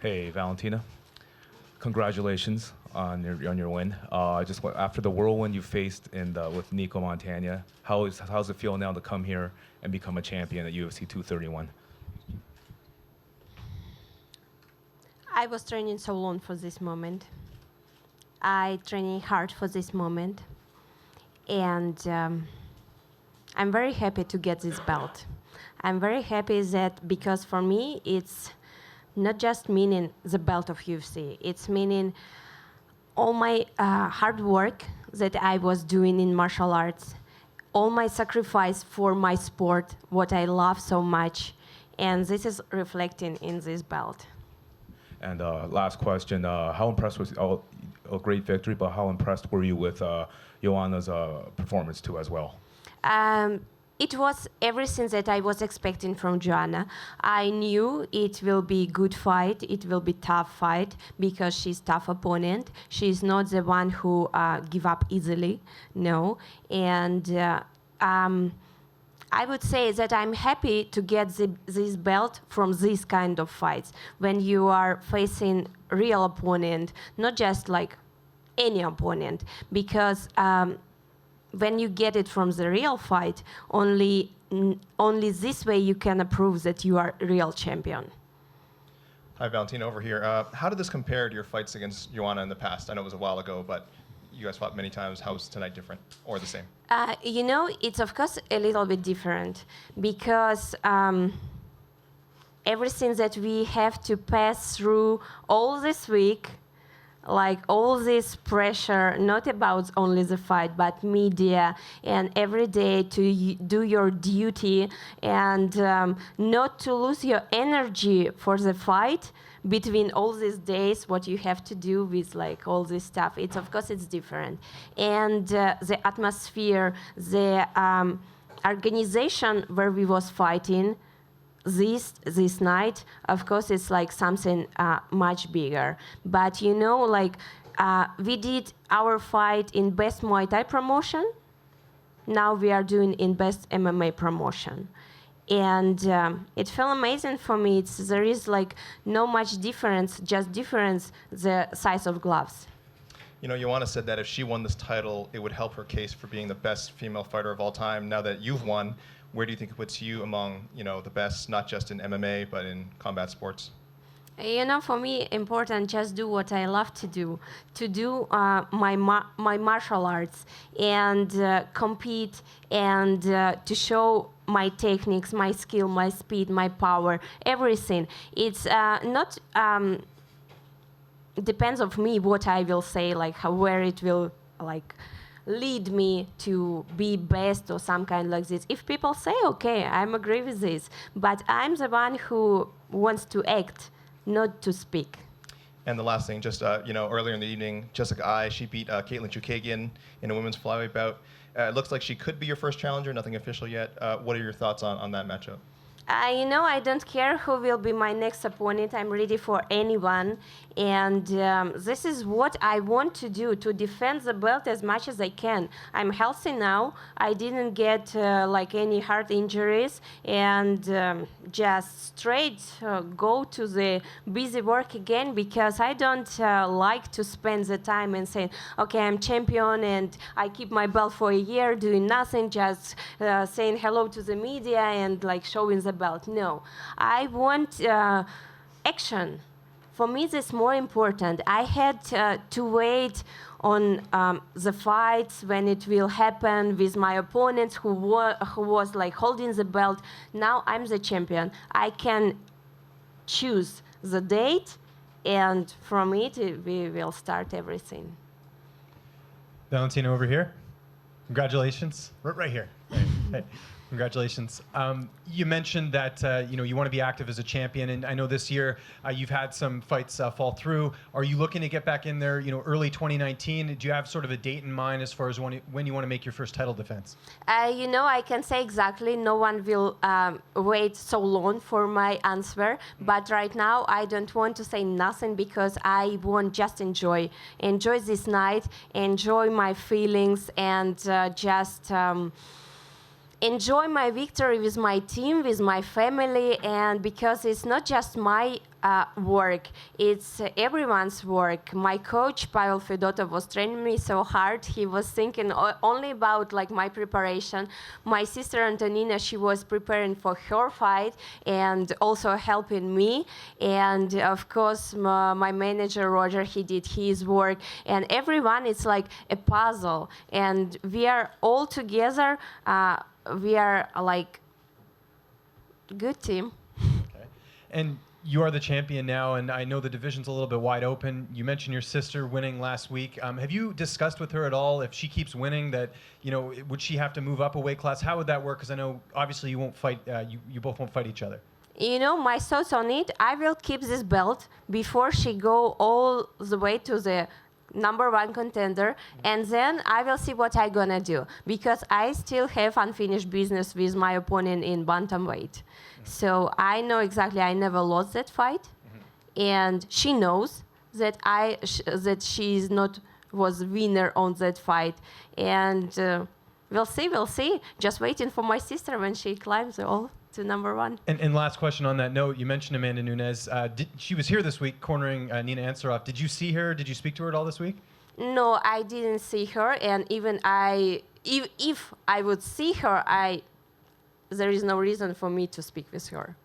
Hey, Valentina. Congratulations on your win. After the whirlwind you faced with Nicco Montano, how's it feel now to come here and become a champion at UFC 231? I was training so long for this moment. I training hard for this moment, and I'm very happy to get this belt. I'm very happy that because for me it's not just meaning the belt of UFC. It's meaning all my hard work that I was doing in martial arts, all my sacrifice for my sport, what I love so much, and this is reflecting in this belt. And last question, how impressed was a great victory, but how impressed were you with Joanna's performance too as well? It was everything that I was expecting from Joanna. I knew it will be good fight, it will be tough fight, because she's tough opponent. She's not the one who give up easily, no. And I would say that I'm happy to get this belt from this kind of fights, when you are facing real opponent, not just like any opponent, because when you get it from the real fight, only this way you can prove that you are a real champion. Hi, Valentina, over here. How did this compare to your fights against Joanna in the past? I know it was a while ago, but you guys fought many times. How was tonight different, or the same? You know, it's of course a little bit different, because everything that we have to pass through all this week, like all this pressure, not about only the fight, but media, and every day to do your duty, and not to lose your energy for the fight between all these days, what you have to do with like all this stuff. It's of course it's different. And the atmosphere, the organization where we was fighting, this night, of course, it's like something much bigger. But you know, like we did our fight in best Muay Thai promotion. Now we are doing in best MMA promotion, and it felt amazing for me. There is like no much difference, just difference the size of gloves. You know, Joanna said that if she won this title, it would help her case for being the best female fighter of all time. Now that you've won, where do you think it puts you among, the best, not just in MMA, but in combat sports? You know, for me, important just do what I love to do my martial arts, and compete, and to show my techniques, my skill, my speed, my power, everything. It's not depends of me what I will say, like where it will like lead me to be best or some kind like this. If people say, okay, I'm agree with this, but I'm the one who wants to act, not to speak. And the last thing, just earlier in the evening, Jessica Ai, she beat Caitlin Chukagian in a women's flyweight bout. It looks like she could be your first challenger, nothing official yet. What are your thoughts on that matchup? You know, I don't care who will be my next opponent. I'm ready for anyone. And this is what I want to do, to defend the belt as much as I can. I'm healthy now. I didn't get like any heart injuries. And just straight go to the busy work again, because I don't like to spend the time and say, okay, I'm champion and I keep my belt for a year doing nothing, just saying hello to the media and like showing the belt. No, I want action. For me, this is more important. I had to wait on the fights when it will happen with my opponents who was like holding the belt. Now I'm the champion. I can choose the date, and from it we will start everything. Valentina over here. Congratulations. Right here. Hey. Congratulations. You mentioned that you want to be active as a champion, and I know this year you've had some fights fall through. Are you looking to get back in there, early 2019? Do you have sort of a date in mind as far as when you want to make your first title defense? I can say exactly. No one will wait so long for my answer. But right now, I don't want to say nothing, because I want just enjoy this night, enjoy my feelings, and just enjoy my victory with my team, with my family, and because it's not just my work, it's everyone's work. My coach, Pavel Fedotov, was training me so hard. He was thinking only about like my preparation. My sister Antonina, she was preparing for her fight and also helping me. And of course, my manager, Roger, he did his work. And everyone, it's like a puzzle. And we are all together. We are like good team. Okay. And you are the champion now, and I know the division's a little bit wide open. You mentioned your sister winning last week. Have you discussed with her at all if she keeps winning that, you know, would she have to move up a weight class? How would that work? Because I know obviously you won't fight. You both won't fight each other. You know, my thoughts on it, I will keep this belt before she go all the way to the #1 contender, and then I will see what I'm gonna do, because I still have unfinished business with my opponent in bantamweight. So I know exactly I never lost that fight, and she knows that that she is not was winner on that fight, and we'll see. Just waiting for my sister when she climbs all to #1. And last question on that note, you mentioned Amanda Nunes. She was here this week cornering Nina Ansaroff. Did you see her? Did you speak to her at all this week? No, I didn't see her, and even if I would see her, there is no reason for me to speak with her.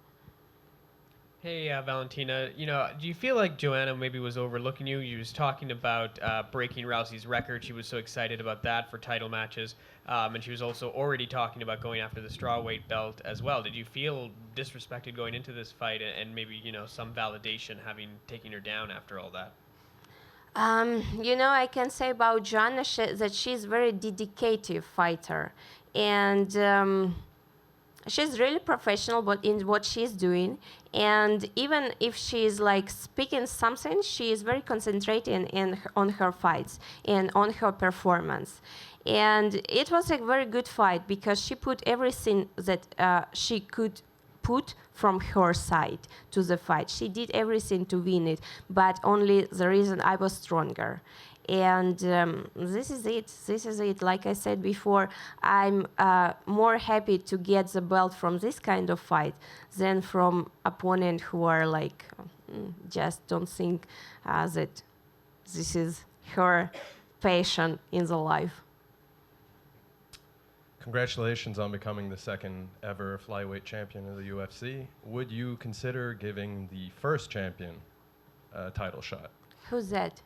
Hey, Valentina, you know, do you feel like Joanna maybe was overlooking you? You was talking about breaking Rousey's record. She was so excited about that for title matches. And she was also already talking about going after the strawweight belt as well. Did you feel disrespected going into this fight, and maybe, you know, some validation having taken her down after all that? You know, I can say about Joanna that she's a very dedicated fighter. And she's really professional in what she's doing, and even if she's like speaking something, she is very concentrated on her fights and on her performance. And it was a very good fight because she put everything that she could put from her side to the fight. She did everything to win it, but only the reason I was stronger. And this is it. Like I said before, I'm more happy to get the belt from this kind of fight than from opponent who are like, just don't think that this is her passion in the life. Congratulations on becoming the second ever flyweight champion of the UFC. Would you consider giving the first champion a title shot? Who's that?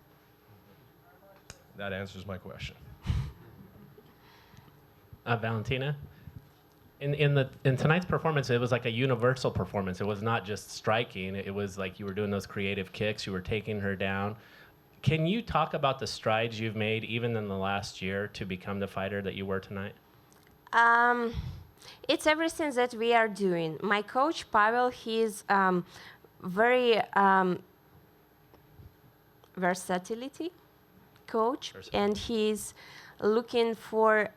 That answers my question. Valentina, in tonight's performance, it was like a universal performance. It was not just striking. It was like you were doing those creative kicks. You were taking her down. Can you talk about the strides you've made, even in the last year, to become the fighter that you were tonight? It's everything that we are doing. My coach, Pavel, he's very versatility coach, and he's looking for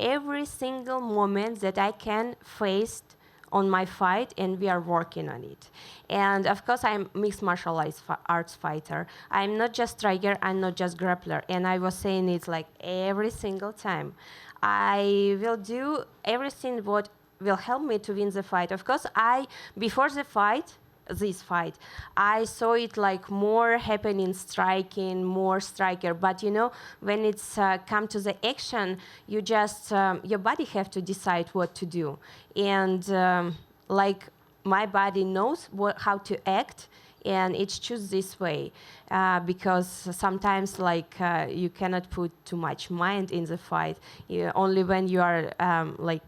every single moment that I can face on my fight, and we are working on it. And of course, I'm mixed martial arts fighter. I'm not just striker, I'm not just grappler, and I was saying it like every single time. I will do everything what will help me to win the fight. Of course, before the fight, this fight, I saw it like more happening striking, more striker. But you know, when it's come to the action, you just your body have to decide what to do. And like my body knows how to act, and it's choose this way because sometimes like you cannot put too much mind in the fight. Only when you are like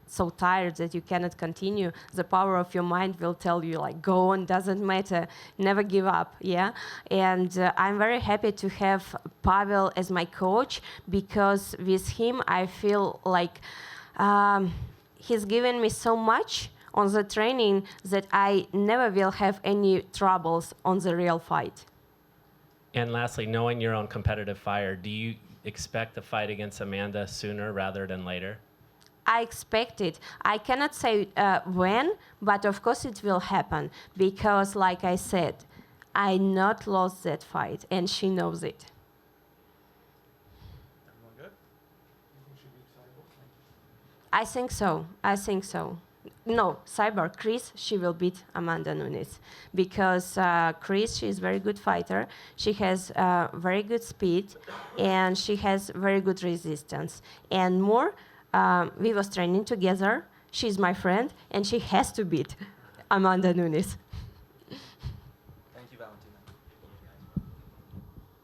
so tired that you cannot continue, the power of your mind will tell you like go on, doesn't matter, never give up. Yeah. And I'm very happy to have Pavel as my coach, because with him I feel like he's given me so much on the training that I never will have any troubles on the real fight. And lastly, knowing your own competitive fire, do you expect the fight against Amanda sooner rather than later? I expect it. I cannot say when, but of course it will happen, because like I said, I not lost that fight, and she knows it. I think so. I think so. No, Cyborg, Chris, she will beat Amanda Nunes because Chris, she's a very good fighter. She has very good speed and she has very good resistance. And more, we was training together. She's my friend and she has to beat Amanda Nunes.